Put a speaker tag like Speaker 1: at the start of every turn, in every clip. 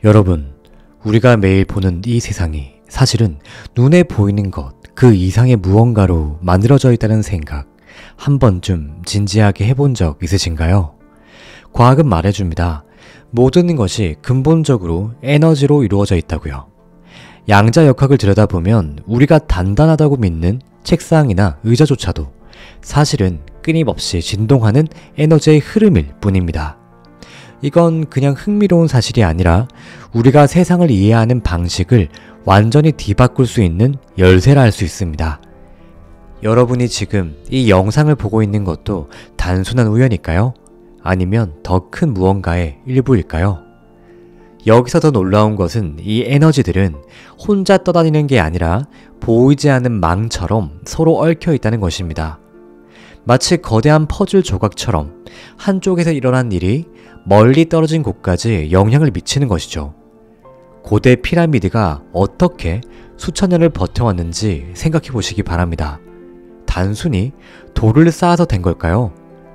Speaker 1: 여러분, 우리가 매일 보는 이 세상이 사실은 눈에 보이는 것 그 이상의 무언가로 만들어져 있다는 생각 한 번쯤 진지하게 해본 적 있으신가요? 과학은 말해줍니다. 모든 것이 근본적으로 에너지로 이루어져 있다고요. 양자역학을 들여다보면 우리가 단단하다고 믿는 책상이나 의자조차도 사실은 끊임없이 진동하는 에너지의 흐름일 뿐입니다. 이건 그냥 흥미로운 사실이 아니라 우리가 세상을 이해하는 방식을 완전히 뒤바꿀 수 있는 열쇠라 할 수 있습니다. 여러분이 지금 이 영상을 보고 있는 것도 단순한 우연일까요? 아니면 더 큰 무언가의 일부일까요? 여기서 더 놀라운 것은 이 에너지들은 혼자 떠다니는 게 아니라 보이지 않는 망처럼 서로 얽혀 있다는 것입니다. 마치 거대한 퍼즐 조각처럼 한쪽에서 일어난 일이 멀리 떨어진 곳까지 영향을 미치는 것이죠. 고대 피라미드가 어떻게 수천 년을 버텨왔는지 생각해 보시기 바랍니다. 단순히 돌을 쌓아서 된 걸까요?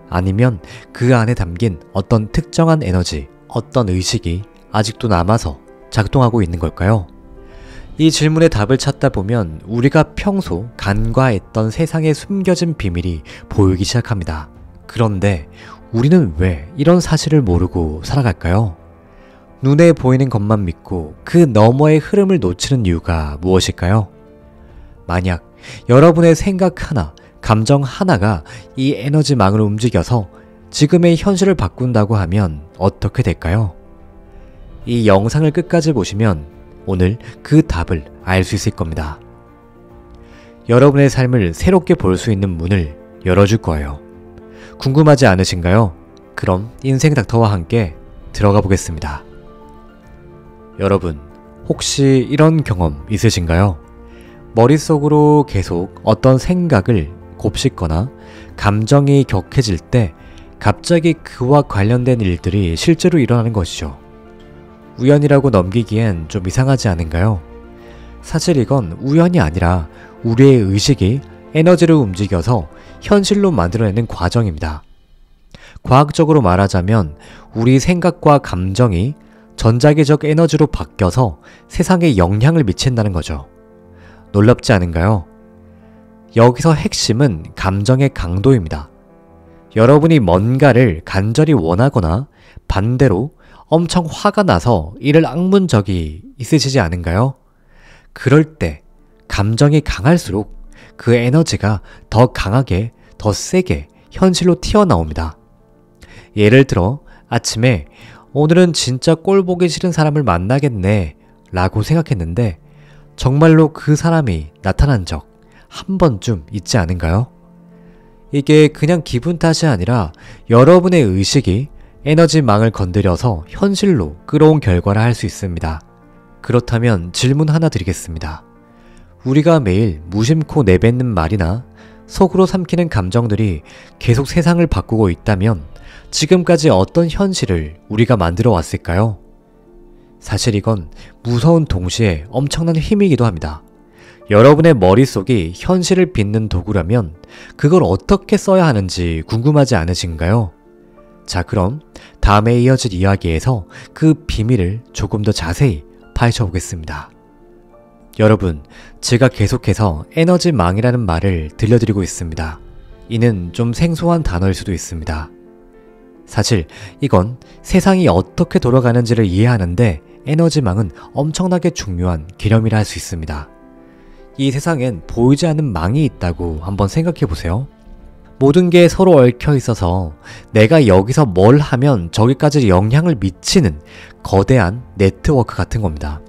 Speaker 1: 아니면 그 안에 담긴 어떤 특정한 에너지, 어떤 의식이 아직도 남아서 작동하고 있는 걸까요? 이 질문의 답을 찾다 보면 우리가 평소 간과했던 세상에 숨겨진 비밀이 보이기 시작합니다. 그런데 우리는 왜 이런 사실을 모르고 살아갈까요? 눈에 보이는 것만 믿고 그 너머의 흐름을 놓치는 이유가 무엇일까요? 만약 여러분의 생각 하나, 감정 하나가 이 에너지망을 움직여서 지금의 현실을 바꾼다고 하면 어떻게 될까요? 이 영상을 끝까지 보시면 오늘 그 답을 알 수 있을 겁니다. 여러분의 삶을 새롭게 볼 수 있는 문을 열어줄 거예요. 궁금하지 않으신가요? 그럼 인생 닥터와 함께 들어가 보겠습니다. 여러분, 혹시 이런 경험 있으신가요? 머릿속으로 계속 어떤 생각을 곱씹거나 감정이 격해질 때 갑자기 그와 관련된 일들이 실제로 일어나는 것이죠. 우연이라고 넘기기엔 좀 이상하지 않은가요? 사실 이건 우연이 아니라 우리의 의식이 에너지를 움직여서 현실로 만들어내는 과정입니다. 과학적으로 말하자면 우리 생각과 감정이 전자기적 에너지로 바뀌어서 세상에 영향을 미친다는 거죠. 놀랍지 않은가요? 여기서 핵심은 감정의 강도입니다. 여러분이 뭔가를 간절히 원하거나 반대로 엄청 화가 나서 이를 악문 적이 있으시지 않은가요? 그럴 때 감정이 강할수록 그 에너지가 더 강하게, 더 세게 현실로 튀어나옵니다. 예를 들어 아침에 오늘은 진짜 꼴 보기 싫은 사람을 만나겠네 라고 생각했는데 정말로 그 사람이 나타난 적 한 번쯤 있지 않은가요? 이게 그냥 기분 탓이 아니라 여러분의 의식이 에너지망을 건드려서 현실로 끌어온 결과라 할 수 있습니다. 그렇다면 질문 하나 드리겠습니다. 우리가 매일 무심코 내뱉는 말이나 속으로 삼키는 감정들이 계속 세상을 바꾸고 있다면 지금까지 어떤 현실을 우리가 만들어 왔을까요? 사실 이건 무서운 동시에 엄청난 힘이기도 합니다. 여러분의 머릿속이 현실을 빚는 도구라면 그걸 어떻게 써야 하는지 궁금하지 않으신가요? 자, 그럼 다음에 이어질 이야기에서 그 비밀을 조금 더 자세히 파헤쳐 보겠습니다. 여러분, 제가 계속해서 에너지망이라는 말을 들려드리고 있습니다. 이는 좀 생소한 단어일 수도 있습니다. 사실 이건 세상이 어떻게 돌아가는지를 이해하는데 에너지망은 엄청나게 중요한 개념이라 할 수 있습니다. 이 세상엔 보이지 않는 망이 있다고 한번 생각해 보세요. 모든 게 서로 얽혀 있어서 내가 여기서 뭘 하면 저기까지 영향을 미치는 거대한 네트워크 같은 겁니다.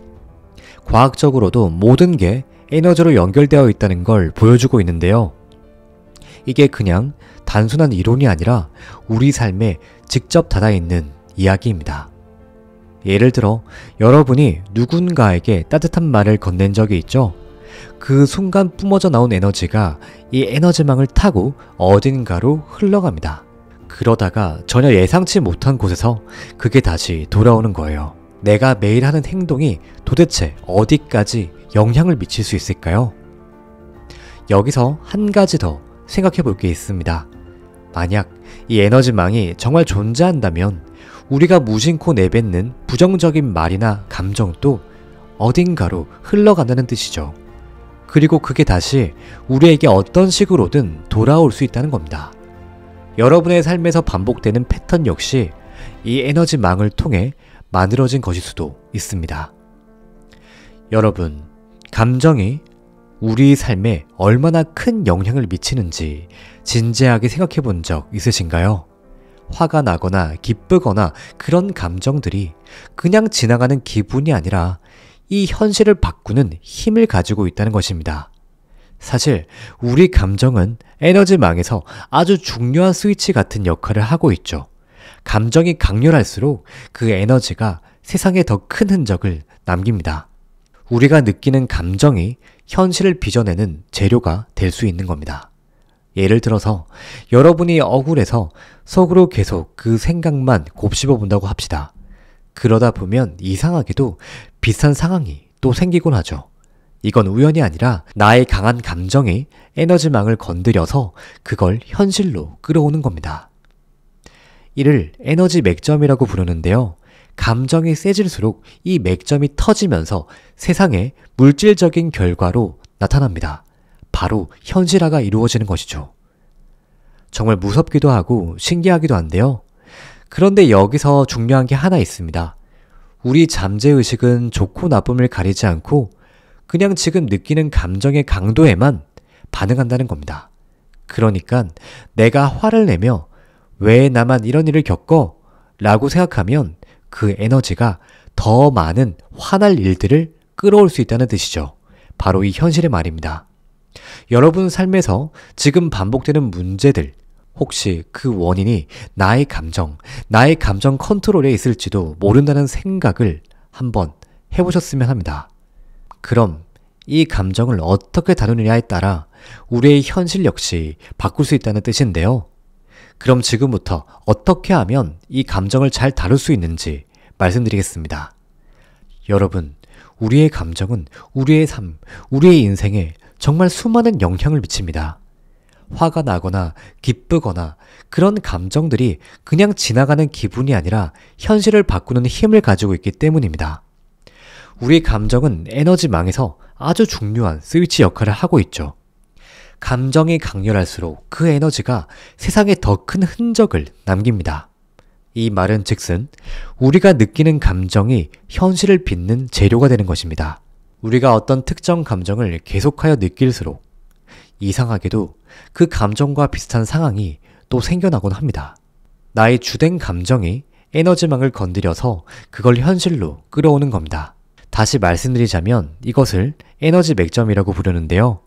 Speaker 1: 과학적으로도 모든 게 에너지로 연결되어 있다는 걸 보여주고 있는데요. 이게 그냥 단순한 이론이 아니라 우리 삶에 직접 닿아있는 이야기입니다. 예를 들어 여러분이 누군가에게 따뜻한 말을 건넨 적이 있죠? 그 순간 뿜어져 나온 에너지가 이 에너지망을 타고 어딘가로 흘러갑니다. 그러다가 전혀 예상치 못한 곳에서 그게 다시 돌아오는 거예요. 내가 매일 하는 행동이 도대체 어디까지 영향을 미칠 수 있을까요? 여기서 한 가지 더 생각해 볼 게 있습니다. 만약 이 에너지망이 정말 존재한다면 우리가 무심코 내뱉는 부정적인 말이나 감정도 어딘가로 흘러간다는 뜻이죠. 그리고 그게 다시 우리에게 어떤 식으로든 돌아올 수 있다는 겁니다. 여러분의 삶에서 반복되는 패턴 역시 이 에너지망을 통해 만들어진 것일 수도 있습니다. 여러분, 감정이 우리 삶에 얼마나 큰 영향을 미치는지 진지하게 생각해 본 적 있으신가요? 화가 나거나 기쁘거나 그런 감정들이 그냥 지나가는 기분이 아니라 이 현실을 바꾸는 힘을 가지고 있다는 것입니다. 사실 우리 감정은 에너지망에서 아주 중요한 스위치 같은 역할을 하고 있죠. 감정이 강렬할수록 그 에너지가 세상에 더 큰 흔적을 남깁니다. 우리가 느끼는 감정이 현실을 빚어내는 재료가 될 수 있는 겁니다. 예를 들어서 여러분이 억울해서 속으로 계속 그 생각만 곱씹어 본다고 합시다. 그러다 보면 이상하게도 비슷한 상황이 또 생기곤 하죠. 이건 우연이 아니라 나의 강한 감정이 에너지망을 건드려서 그걸 현실로 끌어오는 겁니다. 이를 에너지 맥점이라고 부르는데요. 감정이 세질수록 이 맥점이 터지면서 세상에 물질적인 결과로 나타납니다. 바로 현실화가 이루어지는 것이죠. 정말 무섭기도 하고 신기하기도 한데요. 그런데 여기서 중요한 게 하나 있습니다. 우리 잠재의식은 좋고 나쁨을 가리지 않고 그냥 지금 느끼는 감정의 강도에만 반응한다는 겁니다. 그러니까 내가 화를 내며 왜 나만 이런 일을 겪어? 라고 생각하면 그 에너지가 더 많은 화날 일들을 끌어올 수 있다는 뜻이죠. 바로 이 현실의 말입니다. 여러분 삶에서 지금 반복되는 문제들, 혹시 그 원인이 나의 감정 컨트롤에 있을지도 모른다는 생각을 한번 해보셨으면 합니다. 그럼 이 감정을 어떻게 다루느냐에 따라 우리의 현실 역시 바꿀 수 있다는 뜻인데요. 그럼 지금부터 어떻게 하면 이 감정을 잘 다룰 수 있는지 말씀드리겠습니다. 여러분, 우리의 감정은 우리의 삶, 우리의 인생에 정말 수많은 영향을 미칩니다. 화가 나거나 기쁘거나 그런 감정들이 그냥 지나가는 기분이 아니라 현실을 바꾸는 힘을 가지고 있기 때문입니다. 우리 감정은 에너지망에서 아주 중요한 스위치 역할을 하고 있죠. 감정이 강렬할수록 그 에너지가 세상에 더 큰 흔적을 남깁니다. 이 말은 즉슨 우리가 느끼는 감정이 현실을 빚는 재료가 되는 것입니다. 우리가 어떤 특정 감정을 계속하여 느낄수록 이상하게도 그 감정과 비슷한 상황이 또 생겨나곤 합니다. 나의 주된 감정이 에너지망을 건드려서 그걸 현실로 끌어오는 겁니다. 다시 말씀드리자면 이것을 에너지 맥점이라고 부르는데요.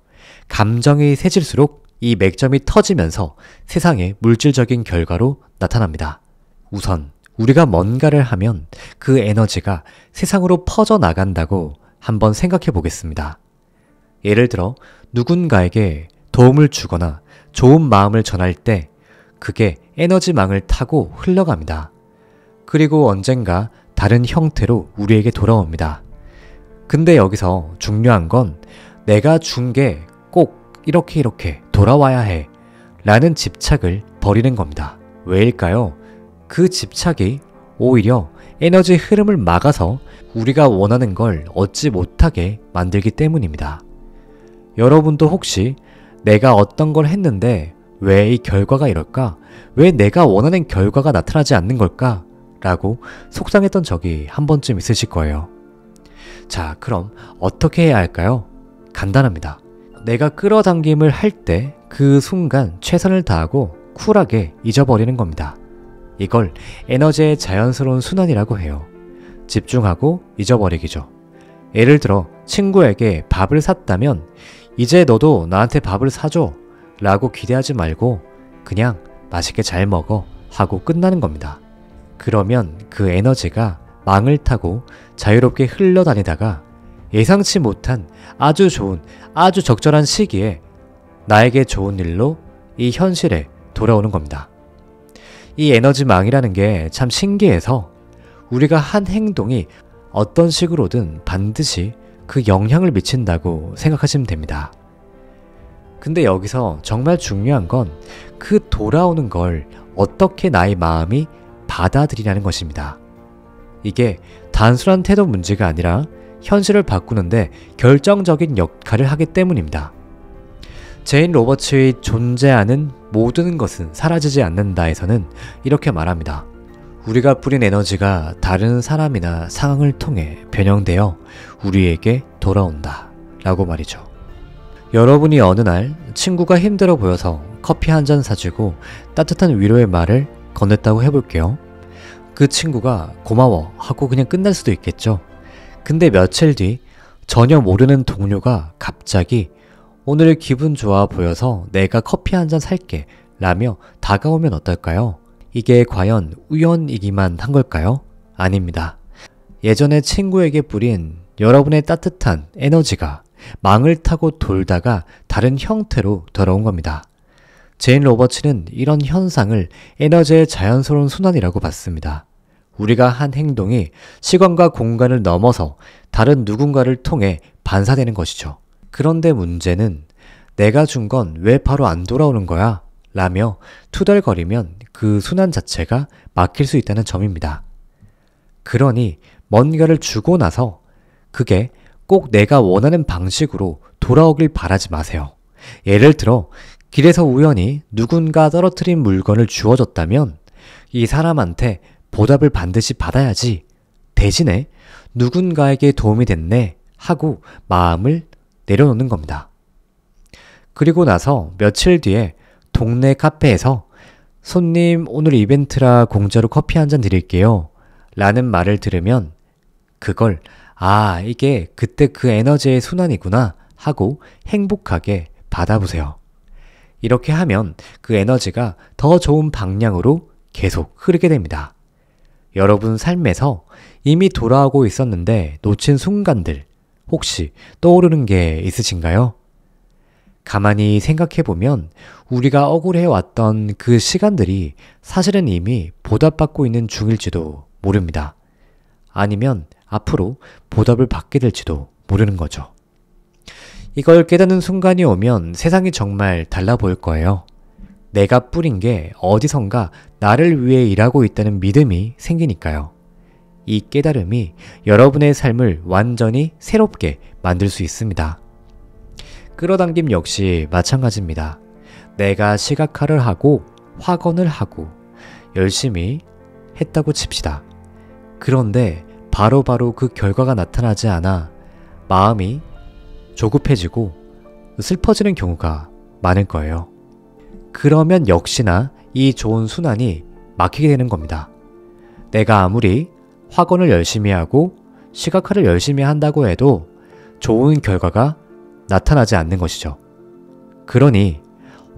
Speaker 1: 감정이 세질수록 이 맥점이 터지면서 세상의 물질적인 결과로 나타납니다. 우선 우리가 뭔가를 하면 그 에너지가 세상으로 퍼져나간다고 한번 생각해 보겠습니다. 예를 들어 누군가에게 도움을 주거나 좋은 마음을 전할 때 그게 에너지망을 타고 흘러갑니다. 그리고 언젠가 다른 형태로 우리에게 돌아옵니다. 근데 여기서 중요한 건 내가 준 게 꼭 이렇게 돌아와야 해 라는 집착을 버리는 겁니다. 왜일까요? 그 집착이 오히려 에너지 흐름을 막아서 우리가 원하는 걸 얻지 못하게 만들기 때문입니다. 여러분도 혹시 내가 어떤 걸 했는데 왜 이 결과가 이럴까? 왜 내가 원하는 결과가 나타나지 않는 걸까? 라고 속상했던 적이 한 번쯤 있으실 거예요. 자, 그럼 어떻게 해야 할까요? 간단합니다. 내가 끌어당김을 할 때 그 순간 최선을 다하고 쿨하게 잊어버리는 겁니다. 이걸 에너지의 자연스러운 순환이라고 해요. 집중하고 잊어버리기죠. 예를 들어 친구에게 밥을 샀다면 이제 너도 나한테 밥을 사줘 라고 기대하지 말고 그냥 맛있게 잘 먹어 하고 끝나는 겁니다. 그러면 그 에너지가 망을 타고 자유롭게 흘러다니다가 예상치 못한 아주 좋은, 아주 적절한 시기에 나에게 좋은 일로 이 현실에 돌아오는 겁니다. 이 에너지망이라는 게 참 신기해서 우리가 한 행동이 어떤 식으로든 반드시 그 영향을 미친다고 생각하시면 됩니다. 근데 여기서 정말 중요한 건 그 돌아오는 걸 어떻게 나의 마음이 받아들이라는 것입니다. 이게 단순한 태도 문제가 아니라 현실을 바꾸는데 결정적인 역할을 하기 때문입니다. 제인 로버츠의 존재하는 모든 것은 사라지지 않는다에서는 이렇게 말합니다. 우리가 뿌린 에너지가 다른 사람이나 상황을 통해 변형되어 우리에게 돌아온다 라고 말이죠. 여러분이 어느 날 친구가 힘들어 보여서 커피 한 잔 사주고 따뜻한 위로의 말을 건넸다고 해볼게요. 그 친구가 고마워 하고 그냥 끝날 수도 있겠죠. 근데 며칠 뒤 전혀 모르는 동료가 갑자기 오늘 기분 좋아 보여서 내가 커피 한 잔 살게 라며 다가오면 어떨까요? 이게 과연 우연이기만 한 걸까요? 아닙니다. 예전에 친구에게 뿌린 여러분의 따뜻한 에너지가 망을 타고 돌다가 다른 형태로 돌아온 겁니다. 제인 로버츠는 이런 현상을 에너지의 자연스러운 순환이라고 봤습니다. 우리가 한 행동이 시간과 공간을 넘어서 다른 누군가를 통해 반사되는 것이죠. 그런데 문제는 내가 준 건 왜 바로 안 돌아오는 거야? 라며 투덜거리면 그 순환 자체가 막힐 수 있다는 점입니다. 그러니 뭔가를 주고 나서 그게 꼭 내가 원하는 방식으로 돌아오길 바라지 마세요. 예를 들어 길에서 우연히 누군가 떨어뜨린 물건을 주워줬다면 이 사람한테 보답을 반드시 받아야지. 대신에 누군가에게 도움이 됐네 하고 마음을 내려놓는 겁니다. 그리고 나서 며칠 뒤에 동네 카페에서 손님 오늘 이벤트라 공짜로 커피 한 잔 드릴게요 라는 말을 들으면 그걸 이게 그때 그 에너지의 순환이구나 하고 행복하게 받아보세요. 이렇게 하면 그 에너지가 더 좋은 방향으로 계속 흐르게 됩니다. 여러분 삶에서 이미 돌아오고 있었는데 놓친 순간들 혹시 떠오르는 게 있으신가요? 가만히 생각해보면 우리가 억울해왔던 그 시간들이 사실은 이미 보답받고 있는 중일지도 모릅니다. 아니면 앞으로 보답을 받게 될지도 모르는 거죠. 이걸 깨닫는 순간이 오면 세상이 정말 달라 보일 거예요. 내가 뿌린 게 어디선가 나를 위해 일하고 있다는 믿음이 생기니까요. 이 깨달음이 여러분의 삶을 완전히 새롭게 만들 수 있습니다. 끌어당김 역시 마찬가지입니다. 내가 시각화를 하고 확언을 하고 열심히 했다고 칩시다. 그런데 바로바로 그 결과가 나타나지 않아 마음이 조급해지고 슬퍼지는 경우가 많을 거예요. 그러면 역시나 이 좋은 순환이 막히게 되는 겁니다. 내가 아무리 확언을 열심히 하고 시각화를 열심히 한다고 해도 좋은 결과가 나타나지 않는 것이죠. 그러니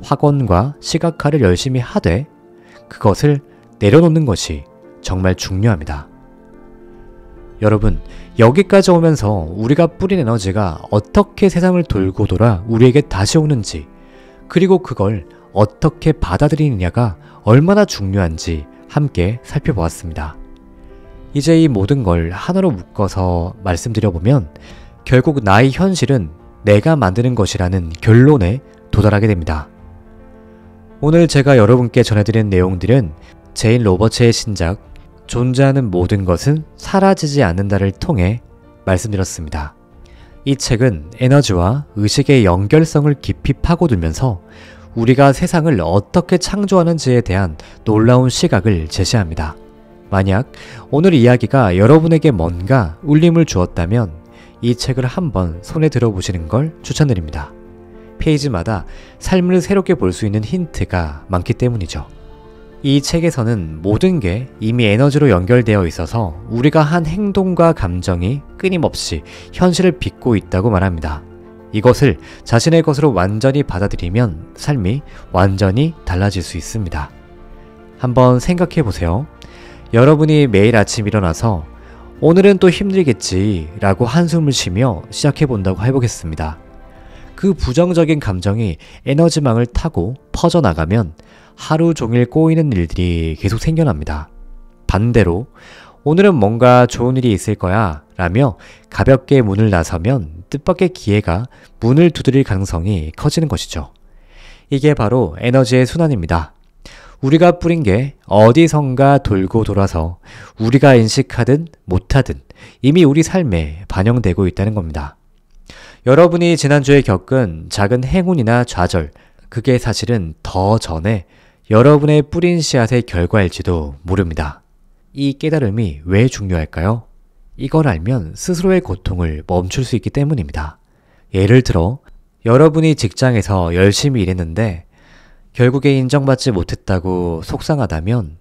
Speaker 1: 확언과 시각화를 열심히 하되 그것을 내려놓는 것이 정말 중요합니다. 여러분, 여기까지 오면서 우리가 뿌린 에너지가 어떻게 세상을 돌고 돌아 우리에게 다시 오는지, 그리고 그걸 어떻게 받아들이느냐가 얼마나 중요한지 함께 살펴보았습니다. 이제 이 모든 걸 하나로 묶어서 말씀드려보면 결국 나의 현실은 내가 만드는 것이라는 결론에 도달하게 됩니다. 오늘 제가 여러분께 전해드린 내용들은 제인 로버츠의 신작 존재하는 모든 것은 사라지지 않는다를 통해 말씀드렸습니다. 이 책은 에너지와 의식의 연결성을 깊이 파고들면서 우리가 세상을 어떻게 창조하는지에 대한 놀라운 시각을 제시합니다. 만약 오늘 이야기가 여러분에게 뭔가 울림을 주었다면 이 책을 한번 손에 들어보시는 걸 추천드립니다. 페이지마다 삶을 새롭게 볼 수 있는 힌트가 많기 때문이죠. 이 책에서는 모든 게 이미 에너지로 연결되어 있어서 우리가 한 행동과 감정이 끊임없이 현실을 빚고 있다고 말합니다. 이것을 자신의 것으로 완전히 받아들이면 삶이 완전히 달라질 수 있습니다. 한번 생각해 보세요. 여러분이 매일 아침 일어나서 오늘은 또 힘들겠지 라고 한숨을 쉬며 시작해 본다고 해보겠습니다. 그 부정적인 감정이 에너지망을 타고 퍼져나가면 하루 종일 꼬이는 일들이 계속 생겨납니다. 반대로 오늘은 뭔가 좋은 일이 있을 거야 라며 가볍게 문을 나서면 뜻밖의 기회가 문을 두드릴 가능성이 커지는 것이죠. 이게 바로 에너지의 순환입니다. 우리가 뿌린 게 어디선가 돌고 돌아서 우리가 인식하든 못하든 이미 우리 삶에 반영되고 있다는 겁니다. 여러분이 지난주에 겪은 작은 행운이나 좌절, 그게 사실은 더 전에 여러분의 뿌린 씨앗의 결과일지도 모릅니다. 이 깨달음이 왜 중요할까요? 이걸 알면 스스로의 고통을 멈출 수 있기 때문입니다. 예를 들어 여러분이 직장에서 열심히 일했는데 결국에 인정받지 못했다고 속상하다면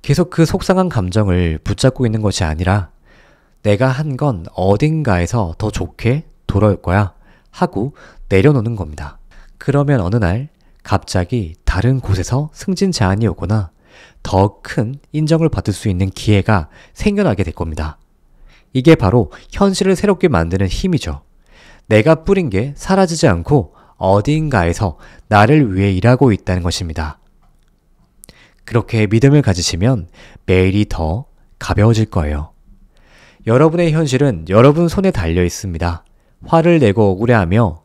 Speaker 1: 계속 그 속상한 감정을 붙잡고 있는 것이 아니라 내가 한 건 어딘가에서 더 좋게 돌아올 거야 하고 내려놓는 겁니다. 그러면 어느 날 갑자기 다른 곳에서 승진 제안이 오거나 더 큰 인정을 받을 수 있는 기회가 생겨나게 될 겁니다. 이게 바로 현실을 새롭게 만드는 힘이죠. 내가 뿌린 게 사라지지 않고 어디인가에서 나를 위해 일하고 있다는 것입니다. 그렇게 믿음을 가지시면 매일이 더 가벼워질 거예요. 여러분의 현실은 여러분 손에 달려 있습니다. 화를 내고 억울해하며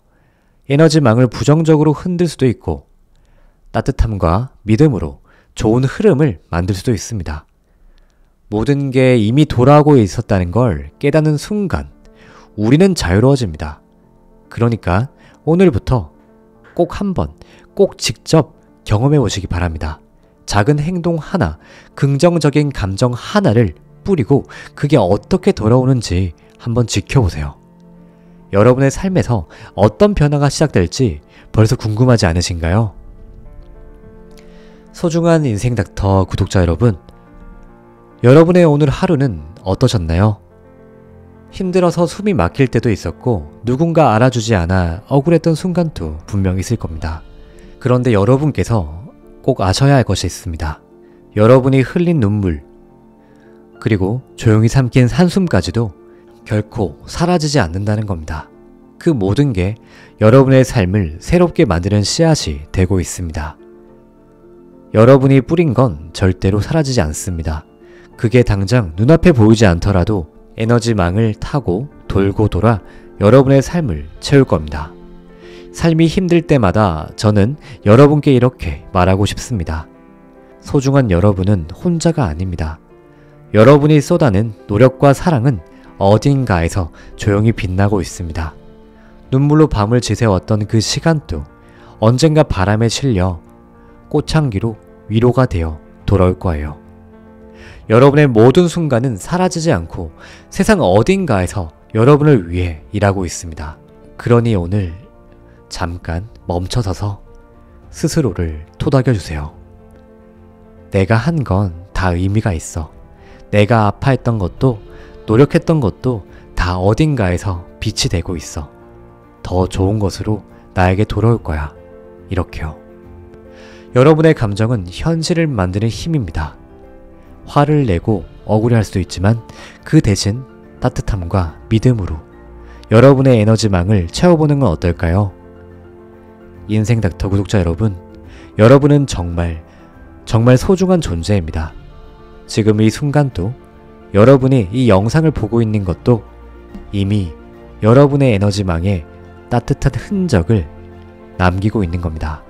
Speaker 1: 에너지망을 부정적으로 흔들 수도 있고 따뜻함과 믿음으로 좋은 흐름을 만들 수도 있습니다. 모든 게 이미 돌아오고 있었다는 걸 깨닫는 순간 우리는 자유로워집니다. 그러니까 오늘부터 꼭 한번, 꼭 직접 경험해 보시기 바랍니다. 작은 행동 하나, 긍정적인 감정 하나를 뿌리고 그게 어떻게 돌아오는지 한번 지켜보세요. 여러분의 삶에서 어떤 변화가 시작될지 벌써 궁금하지 않으신가요? 소중한 인생 닥터 구독자 여러분, 여러분의 오늘 하루는 어떠셨나요? 힘들어서 숨이 막힐 때도 있었고 누군가 알아주지 않아 억울했던 순간도 분명 있을 겁니다. 그런데 여러분께서 꼭 아셔야 할 것이 있습니다. 여러분이 흘린 눈물, 그리고 조용히 삼킨 한숨까지도 결코 사라지지 않는다는 겁니다. 그 모든 게 여러분의 삶을 새롭게 만드는 씨앗이 되고 있습니다. 여러분이 뿌린 건 절대로 사라지지 않습니다. 그게 당장 눈앞에 보이지 않더라도 에너지망을 타고 돌고 돌아 여러분의 삶을 채울 겁니다. 삶이 힘들 때마다 저는 여러분께 이렇게 말하고 싶습니다. 소중한 여러분은 혼자가 아닙니다. 여러분이 쏟아낸 노력과 사랑은 어딘가에서 조용히 빛나고 있습니다. 눈물로 밤을 지새웠던 그 시간도 언젠가 바람에 실려 꽃향기로 위로가 되어 돌아올 거예요. 여러분의 모든 순간은 사라지지 않고 세상 어딘가에서 여러분을 위해 일하고 있습니다. 그러니 오늘 잠깐 멈춰서서 스스로를 토닥여주세요. 내가 한 건 다 의미가 있어. 내가 아파했던 것도 노력했던 것도 다 어딘가에서 빛이 되고 있어. 더 좋은 것으로 나에게 돌아올 거야. 이렇게요. 여러분의 감정은 현실을 만드는 힘입니다. 화를 내고 억울해할 수도 있지만 그 대신 따뜻함과 믿음으로 여러분의 에너지망을 채워보는 건 어떨까요? 인생 닥터 구독자 여러분, 여러분은 정말 소중한 존재입니다. 지금 이 순간도 여러분이 이 영상을 보고 있는 것도 이미 여러분의 에너지망에 따뜻한 흔적을 남기고 있는 겁니다.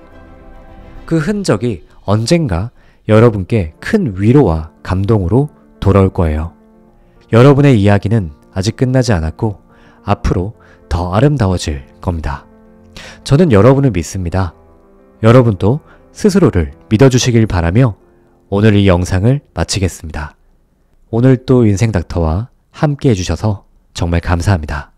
Speaker 1: 그 흔적이 언젠가 여러분께 큰 위로와 감동으로 돌아올 거예요. 여러분의 이야기는 아직 끝나지 않았고 앞으로 더 아름다워질 겁니다. 저는 여러분을 믿습니다. 여러분도 스스로를 믿어주시길 바라며 오늘 이 영상을 마치겠습니다. 오늘 또 인생 닥터와 함께 해주셔서 정말 감사합니다.